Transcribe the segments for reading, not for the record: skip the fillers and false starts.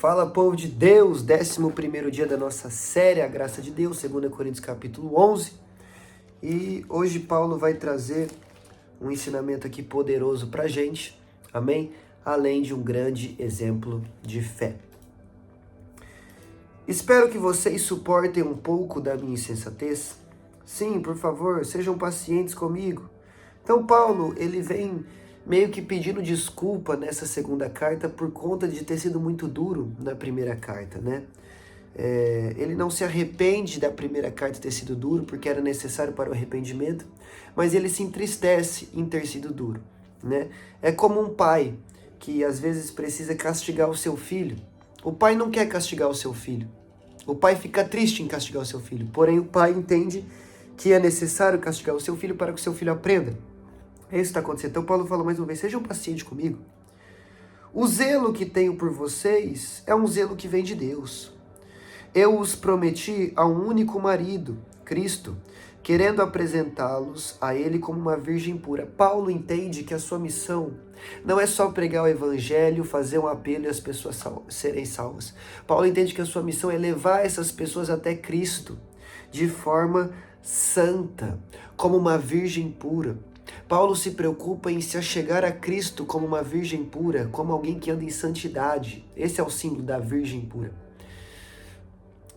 Fala, povo de Deus, 11º dia da nossa série, a graça de Deus, 2 Coríntios capítulo 11. E hoje Paulo vai trazer um ensinamento aqui poderoso pra gente, amém? Além de um grande exemplo de fé. Espero que vocês suportem um pouco da minha insensatez. Sim, por favor, sejam pacientes comigo. Então Paulo, ele vem meio que pedindo desculpa nessa segunda carta por conta de ter sido muito duro na primeira carta, né? Ele não se arrepende da primeira carta ter sido duro, porque era necessário para o arrependimento, mas ele se entristece em ter sido duro, né? É como um pai que às vezes precisa castigar o seu filho. O pai não quer castigar o seu filho. O pai fica triste em castigar o seu filho, porém o pai entende que é necessário castigar o seu filho para que o seu filho aprenda. É isso que está acontecendo. Então Paulo fala mais uma vez, sejam pacientes comigo. O zelo que tenho por vocês é um zelo que vem de Deus. Eu os prometi a um único marido, Cristo, querendo apresentá-los a ele como uma virgem pura. Paulo entende que a sua missão não é só pregar o evangelho, fazer um apelo e as pessoas serem salvas. Paulo entende que a sua missão é levar essas pessoas até Cristo de forma santa, como uma virgem pura. Paulo se preocupa em se achegar a Cristo como uma virgem pura, como alguém que anda em santidade. Esse é o símbolo da virgem pura.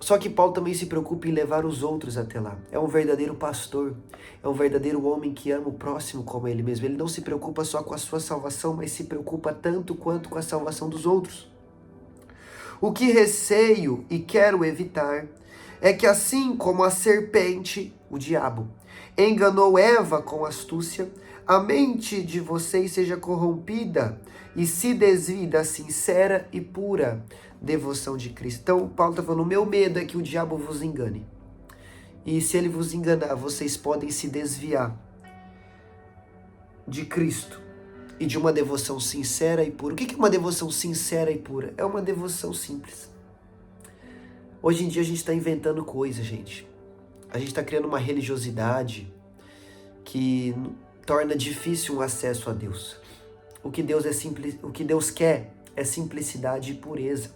Só que Paulo também se preocupa em levar os outros até lá. É um verdadeiro pastor, é um verdadeiro homem que ama o próximo como ele mesmo. Ele não se preocupa só com a sua salvação, mas se preocupa tanto quanto com a salvação dos outros. O que receio e quero evitar é que assim como a serpente, o diabo, enganou Eva com astúcia, a mente de vocês seja corrompida e se desvie da sincera e pura devoção de Cristo. Então, Paulo está falando, o meu medo é que o diabo vos engane. E se ele vos enganar, vocês podem se desviar de Cristo e de uma devoção sincera e pura. O que é uma devoção sincera e pura? É uma devoção simples. Hoje em dia a gente está inventando coisas, gente. A gente está criando uma religiosidade que torna difícil um acesso a Deus. O que Deus quer é simplicidade e pureza.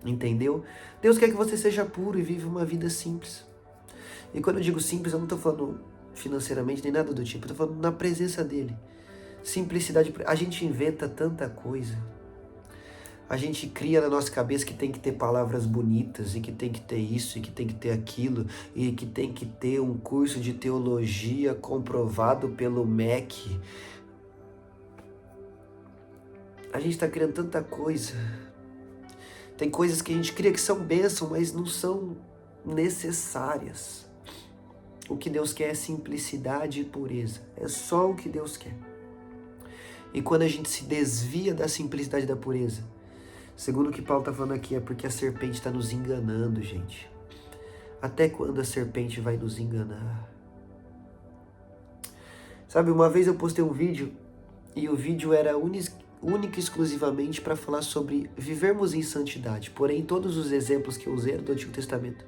Entendeu? Deus quer que você seja puro e viva uma vida simples. E quando eu digo simples, eu não estou falando financeiramente nem nada do tipo. Eu estou falando na presença dele. Simplicidade. A gente inventa tanta coisa. A gente cria na nossa cabeça que tem que ter palavras bonitas, e que tem que ter isso, e que tem que ter aquilo, e que tem que ter um curso de teologia comprovado pelo MEC. A gente está criando tanta coisa. Tem coisas que a gente cria que são bênção, mas não são necessárias. O que Deus quer é simplicidade e pureza. É só o que Deus quer. E quando a gente se desvia da simplicidade e da pureza, segundo o que Paulo está falando aqui, é porque a serpente está nos enganando, gente. Até quando a serpente vai nos enganar? Sabe, uma vez eu postei um vídeo, e o vídeo era única e exclusivamente para falar sobre vivermos em santidade. Porém, todos os exemplos que eu usei eram do Antigo Testamento.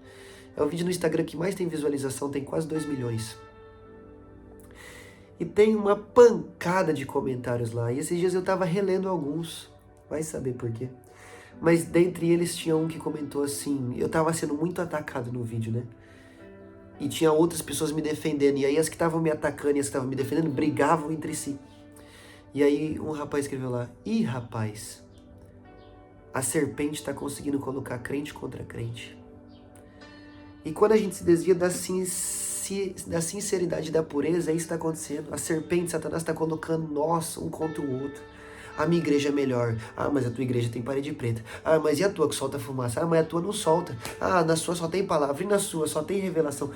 É o vídeo no Instagram que mais tem visualização, tem quase 2 milhões. E tem uma pancada de comentários lá. E esses dias eu estava relendo alguns, vai saber por quê. Mas dentre eles tinha um que comentou assim, eu estava sendo muito atacado no vídeo, né? E tinha outras pessoas me defendendo, e aí as que estavam me atacando e as que estavam me defendendo brigavam entre si. E aí um rapaz escreveu lá, ih rapaz, a serpente está conseguindo colocar crente contra crente. E quando a gente se desvia da sinceridade e da pureza, é isso que está acontecendo. A serpente, Satanás está colocando nós um contra o outro. A minha igreja é melhor. Ah, mas a tua igreja tem parede preta. Ah, mas e a tua que solta fumaça? Ah, mas a tua não solta. Ah, na sua só tem palavra e na sua só tem revelação.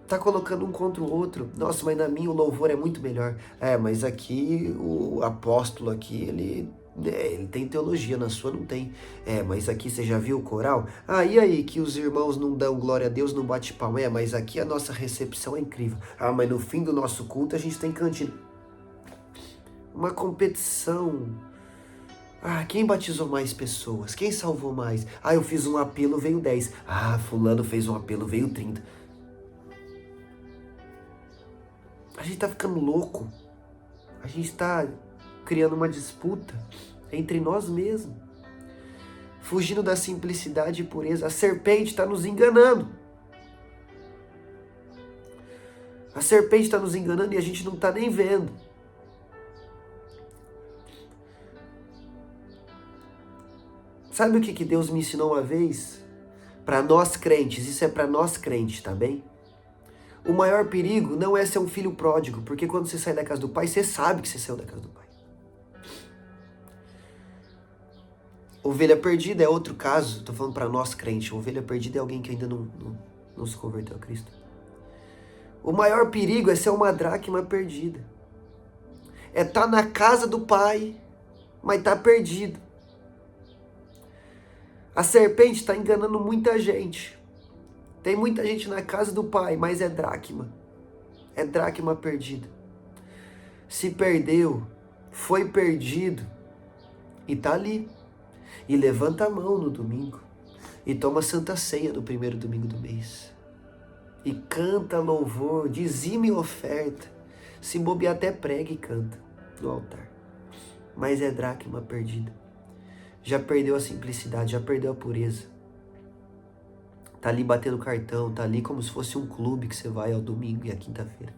Tá colocando um contra o outro. Nossa, mas na minha o louvor é muito melhor. Mas aqui o apóstolo aqui, ele tem teologia, na sua não tem. Mas aqui você já viu o coral? Ah, e aí que os irmãos não dão glória a Deus, não bate palma? Mas aqui a nossa recepção é incrível. Ah, mas no fim do nosso culto a gente tem cantina. Uma competição. Ah, quem batizou mais pessoas? Quem salvou mais? Ah, eu fiz um apelo, veio 10. Ah, fulano fez um apelo, veio 30. A gente tá ficando louco. A gente tá criando uma disputa entre nós mesmos. fugindo da simplicidade e pureza. A serpente está nos enganando. A serpente está nos enganando e a gente não está nem vendo. Sabe o que Deus me ensinou uma vez? Para nós crentes, isso é para nós crentes, tá bem? O maior perigo não é ser um filho pródigo, porque quando você sai da casa do pai, você sabe que você saiu da casa do pai. Ovelha perdida é outro caso, estou falando para nós crentes. Ovelha perdida é alguém que ainda não se converteu a Cristo. O maior perigo é ser uma dracma perdida. É estar na casa do pai, mas tá perdido. A serpente está enganando muita gente. Tem muita gente na casa do pai, mas é dracma. É dracma perdida. Se perdeu, foi perdido e tá ali. E levanta a mão no domingo e toma Santa Ceia no primeiro domingo do mês. E canta louvor, dizime oferta. Se bobear até prega e canta no altar. Mas é dracma perdida. Já perdeu a simplicidade, já perdeu a pureza. Tá ali batendo cartão, tá ali como se fosse um clube que você vai ao domingo e à quinta-feira.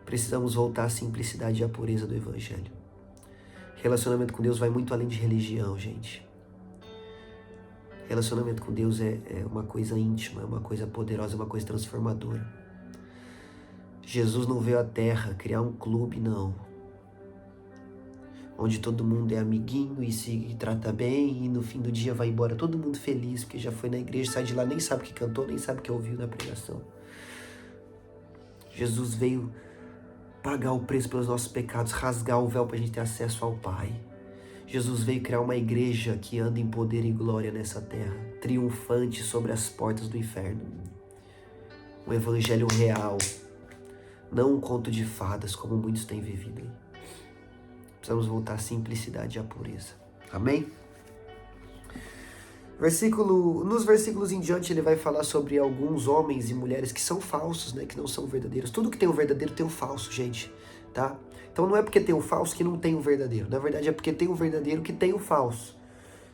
Precisamos voltar à simplicidade e à pureza do Evangelho. Relacionamento com Deus vai muito além de religião, gente. Relacionamento com Deus é uma coisa íntima, é uma coisa poderosa, é uma coisa transformadora. Jesus não veio à Terra criar um clube, não. Onde todo mundo é amiguinho e se trata bem e no fim do dia vai embora todo mundo feliz, porque já foi na igreja, sai de lá, nem sabe o que cantou, nem sabe o que ouviu na pregação. Jesus veio pagar o preço pelos nossos pecados, rasgar o véu para a gente ter acesso ao Pai. Jesus veio criar uma igreja que anda em poder e glória nessa terra, triunfante sobre as portas do inferno. Um evangelho real, não um conto de fadas como muitos têm vivido. Precisamos voltar à simplicidade e à pureza. Amém? Nos versículos em diante ele vai falar sobre alguns homens e mulheres que são falsos, né? Que não são verdadeiros. Tudo que tem o verdadeiro tem o falso, gente, tá? Então não é porque tem o falso que não tem o verdadeiro. Na verdade é porque tem o verdadeiro que tem o falso.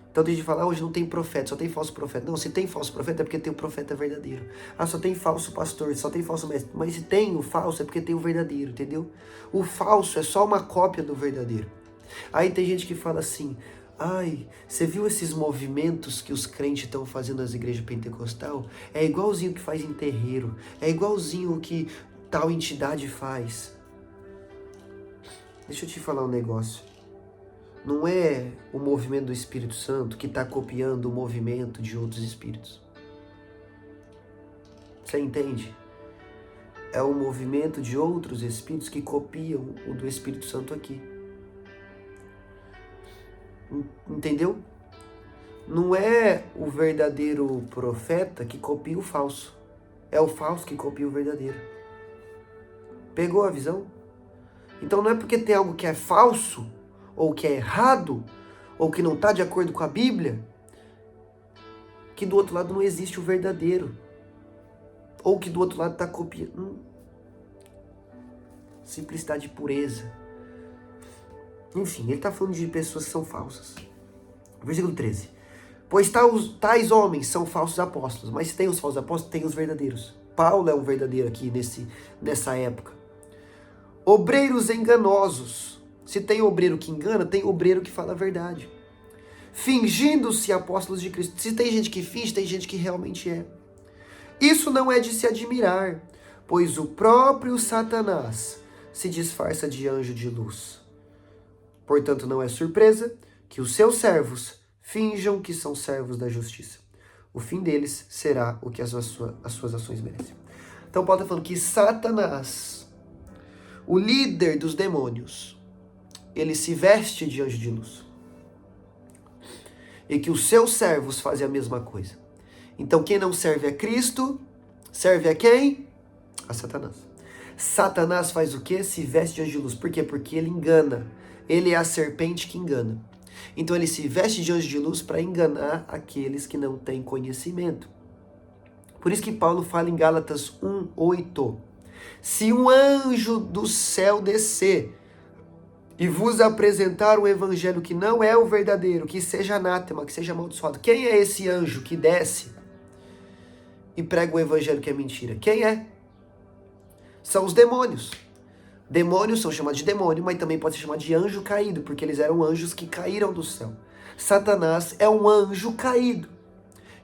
Então tem gente que fala, hoje não tem profeta, só tem falso profeta. Não, se tem falso profeta é porque tem o profeta verdadeiro. Ah, só tem falso pastor, só tem falso mestre. Mas se tem o falso é porque tem o verdadeiro, entendeu? O falso é só uma cópia do verdadeiro. Aí tem gente que fala assim, ai, você viu esses movimentos que os crentes estão fazendo nas igrejas pentecostal? É igualzinho que faz em terreiro, é igualzinho o que tal entidade faz. Deixa eu te falar um negócio. Não é o movimento do Espírito Santo que está copiando o movimento de outros espíritos. Você entende? É o movimento de outros espíritos que copiam o do Espírito Santo aqui. Entendeu? Não é o verdadeiro profeta que copia o falso. É o falso que copia o verdadeiro. Pegou a visão? Então não é porque tem algo que é falso, ou que é errado, ou que não está de acordo com a Bíblia, que do outro lado não existe o verdadeiro. Ou que do outro lado está copiando. Simplicidade e pureza. Enfim, ele está falando de pessoas que são falsas. Versículo 13. Pois tais homens são falsos apóstolos, mas se tem os falsos apóstolos, tem os verdadeiros. Paulo é um verdadeiro aqui nessa época. Obreiros enganosos. Se tem obreiro que engana, tem obreiro que fala a verdade. Fingindo-se apóstolos de Cristo. Se tem gente que finge, tem gente que realmente é. Isso não é de se admirar, pois o próprio Satanás se disfarça de anjo de luz. Portanto, não é surpresa que os seus servos finjam que são servos da justiça. O fim deles será o que as suas ações merecem. Então, Paulo está falando que Satanás, o líder dos demônios, ele se veste de anjo de luz. E que os seus servos fazem a mesma coisa. Então, quem não serve a Cristo, serve a quem? A Satanás. Satanás faz o quê? Se veste de anjo de luz. Por quê? Porque ele engana. Ele é a serpente que engana. Então, ele se veste de anjo de luz para enganar aqueles que não têm conhecimento. Por isso que Paulo fala em Gálatas 1:8. Se um anjo do céu descer e vos apresentar um evangelho que não é o verdadeiro, que seja anátema, que seja amaldiçoado. Quem é esse anjo que desce e prega um evangelho que é mentira? Quem é? São os demônios. Demônios são chamados de demônio, mas também pode ser chamado de anjo caído, porque eles eram anjos que caíram do céu. Satanás é um anjo caído.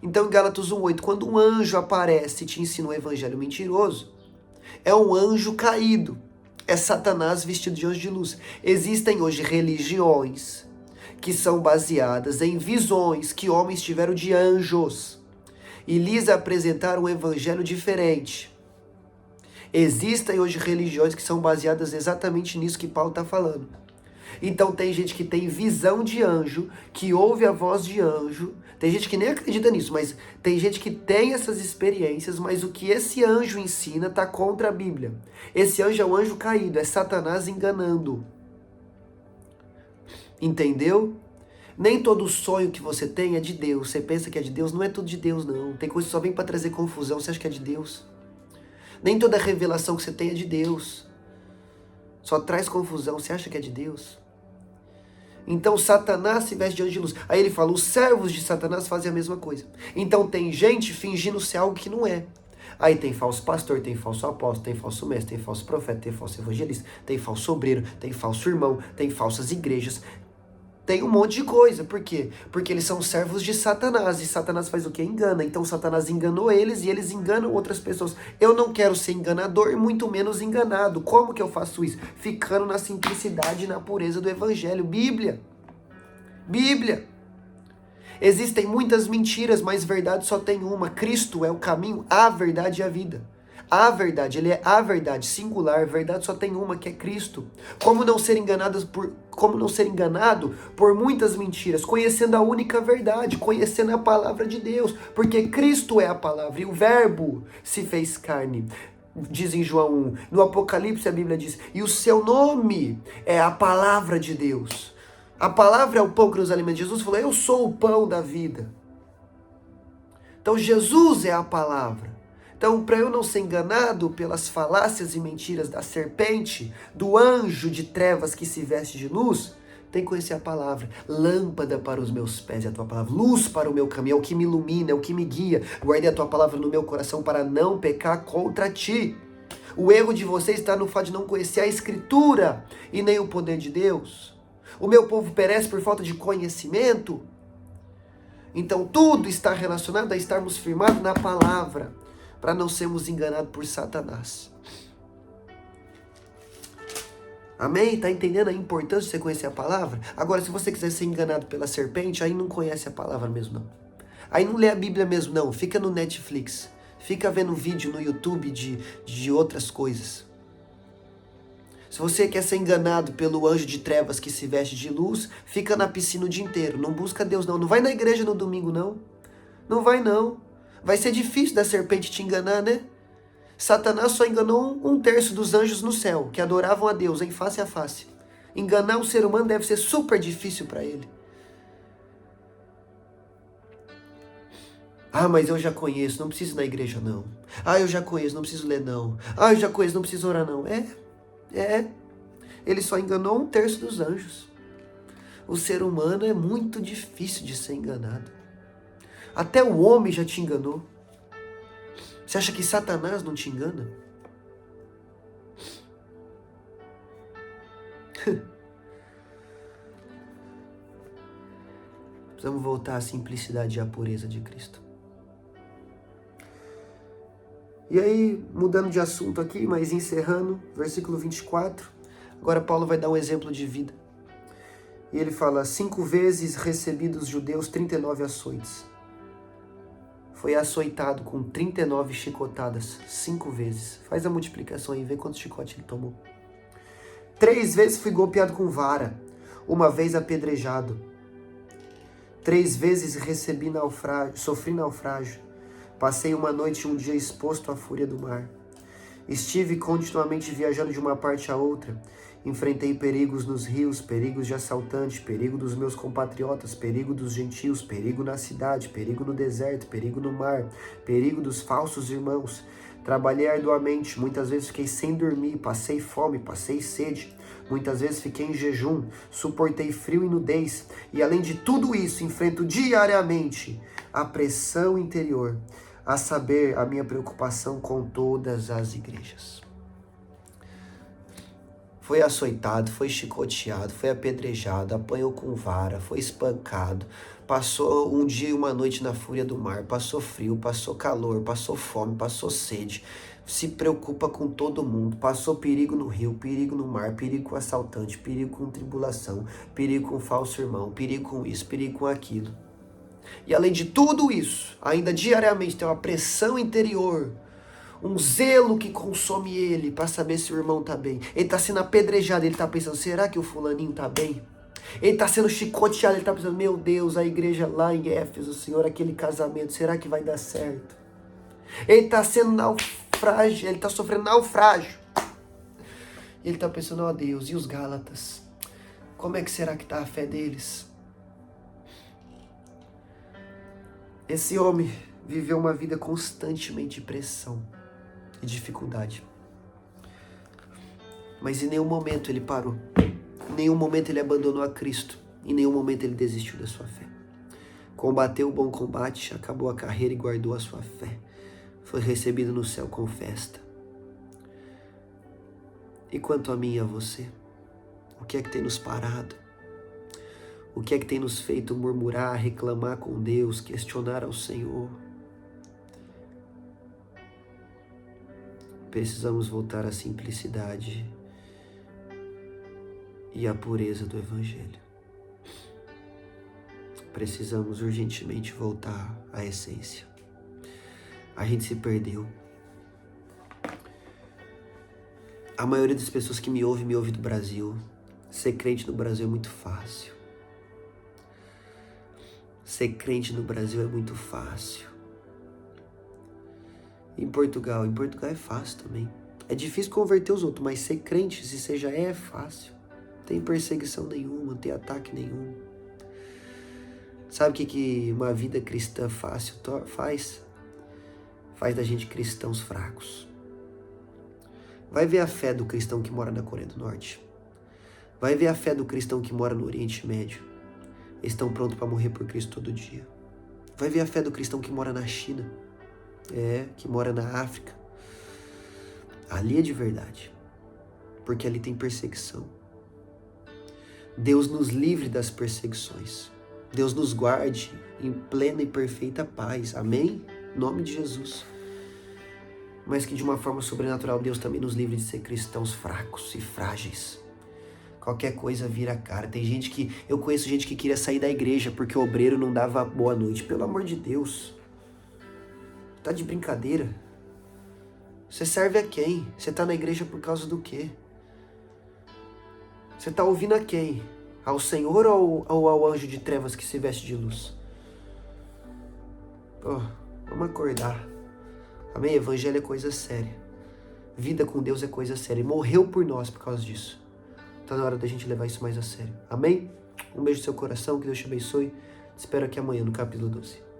Então, em Gálatas 1:8, quando um anjo aparece e te ensina um evangelho mentiroso, é um anjo caído. É Satanás vestido de anjo de luz. Existem hoje religiões que são baseadas em visões que homens tiveram de anjos e lhes apresentaram um evangelho diferente. Existem hoje religiões que são baseadas exatamente nisso que Paulo está falando. Então tem gente que tem visão de anjo, que ouve a voz de anjo. Tem gente que nem acredita nisso, mas tem gente que tem essas experiências, mas o que esse anjo ensina está contra a Bíblia. Esse anjo é um anjo caído, é Satanás enganando. Entendeu? Nem todo sonho que você tem é de Deus. Você pensa que é de Deus, não é tudo de Deus, não. Tem coisa que só vem para trazer confusão, você acha que é de Deus. Nem toda revelação que você tem é de Deus. Só traz confusão, você acha que é de Deus. Então Satanás se veste de anjo de luz. Aí ele fala, os servos de Satanás fazem a mesma coisa. Então tem gente fingindo ser algo que não é. Aí tem falso pastor, tem falso apóstolo, tem falso mestre, tem falso profeta, tem falso evangelista, tem falso obreiro, tem falso irmão, tem falsas igrejas. Tem um monte de coisa. Por quê? Porque eles são servos de Satanás. E Satanás faz o quê? Engana. Então Satanás enganou eles e eles enganam outras pessoas. Eu não quero ser enganador e muito menos enganado. Como que eu faço isso? Ficando na simplicidade e na pureza do evangelho. Bíblia. Bíblia. Existem muitas mentiras, mas verdade só tem uma. Cristo é o caminho, a verdade e a vida. A verdade, ele é a verdade, singular, verdade só tem uma, que é Cristo. Como não ser enganado por muitas mentiras, conhecendo a única verdade, conhecendo a palavra de Deus, porque Cristo é a palavra e o verbo se fez carne. Diz em João 1, no Apocalipse a Bíblia diz, e o seu nome é a palavra de Deus. A palavra é o pão que nos alimenta. Jesus falou, eu sou o pão da vida. Então Jesus é a palavra. Então, para eu não ser enganado pelas falácias e mentiras da serpente, do anjo de trevas que se veste de luz, tem que conhecer a palavra. Lâmpada para os meus pés é a tua palavra. Luz para o meu caminho, é o que me ilumina, é o que me guia. Guardei a tua palavra no meu coração para não pecar contra ti. O erro de vocês está no fato de não conhecer a Escritura e nem o poder de Deus. O meu povo perece por falta de conhecimento. Então, tudo está relacionado a estarmos firmados na palavra, para não sermos enganados por Satanás. Amém? Tá entendendo a importância de você conhecer a palavra? Agora, se você quiser ser enganado pela serpente, aí não conhece a palavra mesmo, não. Aí não lê a Bíblia mesmo, não. Fica no Netflix. Fica vendo vídeo no YouTube de outras coisas. Se você quer ser enganado pelo anjo de trevas que se veste de luz, fica na piscina o dia inteiro. Não busca Deus, não. Não vai na igreja no domingo, não. Não vai, não. Vai ser difícil da serpente te enganar, né? Satanás só enganou um terço dos anjos no céu, que adoravam a Deus em face a face. Enganar um ser humano deve ser super difícil para ele. Ah, mas eu já conheço, não preciso ir na igreja, não. Ah, eu já conheço, não preciso ler, não. Ah, eu já conheço, não preciso orar, não. Ele só enganou um terço dos anjos. O ser humano é muito difícil de ser enganado. Até o homem já te enganou. Você acha que Satanás não te engana? Precisamos voltar à simplicidade e à pureza de Cristo. E aí, mudando de assunto aqui, mas encerrando, versículo 24. Agora Paulo vai dar um exemplo de vida. E ele fala, 5 vezes recebi dos judeus 39 açoites. Foi açoitado com 39 chicotadas, 5 vezes. Faz a multiplicação aí, vê quantos chicotes ele tomou. 3 vezes fui golpeado com vara, 1 vez apedrejado. 3 vezes sofri naufrágio. Passei uma noite e um dia exposto à fúria do mar. Estive continuamente viajando de uma parte a outra. Enfrentei perigos nos rios, perigos de assaltante, perigo dos meus compatriotas, perigo dos gentios, perigo na cidade, perigo no deserto, perigo no mar, perigo dos falsos irmãos. Trabalhei arduamente, muitas vezes fiquei sem dormir, passei fome, passei sede. Muitas vezes fiquei em jejum, suportei frio e nudez, e além de tudo isso, enfrento diariamente a pressão interior, a saber, a minha preocupação com todas as igrejas. Foi açoitado, foi chicoteado, foi apedrejado, apanhou com vara, foi espancado, passou um dia e uma noite na fúria do mar, passou frio, passou calor, passou fome, passou sede, se preocupa com todo mundo, passou perigo no rio, perigo no mar, perigo com assaltante, perigo com tribulação, perigo com falso irmão, perigo com isso, perigo com aquilo. E além de tudo isso, ainda diariamente tem uma pressão interior, um zelo que consome ele para saber se o irmão tá bem. Ele tá sendo apedrejado, ele tá pensando, será que o fulaninho tá bem? Ele tá sendo chicoteado, ele tá pensando, meu Deus, a igreja lá em Éfeso, Senhor, aquele casamento, será que vai dar certo? Ele tá sendo naufrágio, ele tá sofrendo naufrágio. Ele tá pensando, ó Deus, e os Gálatas? Como é que será que tá a fé deles? Esse homem viveu uma vida constantemente de pressão e dificuldade. Mas em nenhum momento ele parou. Em nenhum momento ele abandonou a Cristo. Em nenhum momento ele desistiu da sua fé. Combateu o bom combate, acabou a carreira e guardou a sua fé. Foi recebido no céu com festa. E quanto a mim e a você? O que é que tem nos parado? O que é que tem nos feito murmurar, reclamar com Deus, questionar ao Senhor? Precisamos voltar à simplicidade e à pureza do Evangelho. Precisamos urgentemente voltar à essência. A gente se perdeu. A maioria das pessoas que me ouve do Brasil. Ser crente no Brasil é muito fácil. Ser crente no Brasil é muito fácil. Em Portugal é fácil também. É difícil converter os outros, mas ser crente, se você já é fácil. Não tem perseguição nenhuma, não tem ataque nenhum. Sabe o que uma vida cristã fácil faz? Faz da gente cristãos fracos. Vai ver a fé do cristão que mora na Coreia do Norte. Vai ver a fé do cristão que mora no Oriente Médio. Eles estão prontos para morrer por Cristo todo dia. Vai ver a fé do cristão que mora na China. Que mora na África. Ali é de verdade. Porque ali tem perseguição. Deus nos livre das perseguições. Deus nos guarde em plena e perfeita paz. Amém? Em nome de Jesus. Mas que de uma forma sobrenatural Deus também nos livre de ser cristãos fracos e frágeis. Qualquer coisa vira cara. Eu conheço gente que queria sair da igreja porque o obreiro não dava boa noite. Pelo amor de Deus. Tá de brincadeira? Você serve a quem? Você tá na igreja por causa do quê? Você tá ouvindo a quem? Ao Senhor ou ao anjo de trevas que se veste de luz? Vamos acordar. Amém? Evangelho é coisa séria. Vida com Deus é coisa séria. E morreu por nós por causa disso. Tá na hora da gente levar isso mais a sério. Amém? Um beijo no seu coração, que Deus te abençoe. Te espero aqui amanhã no capítulo 12.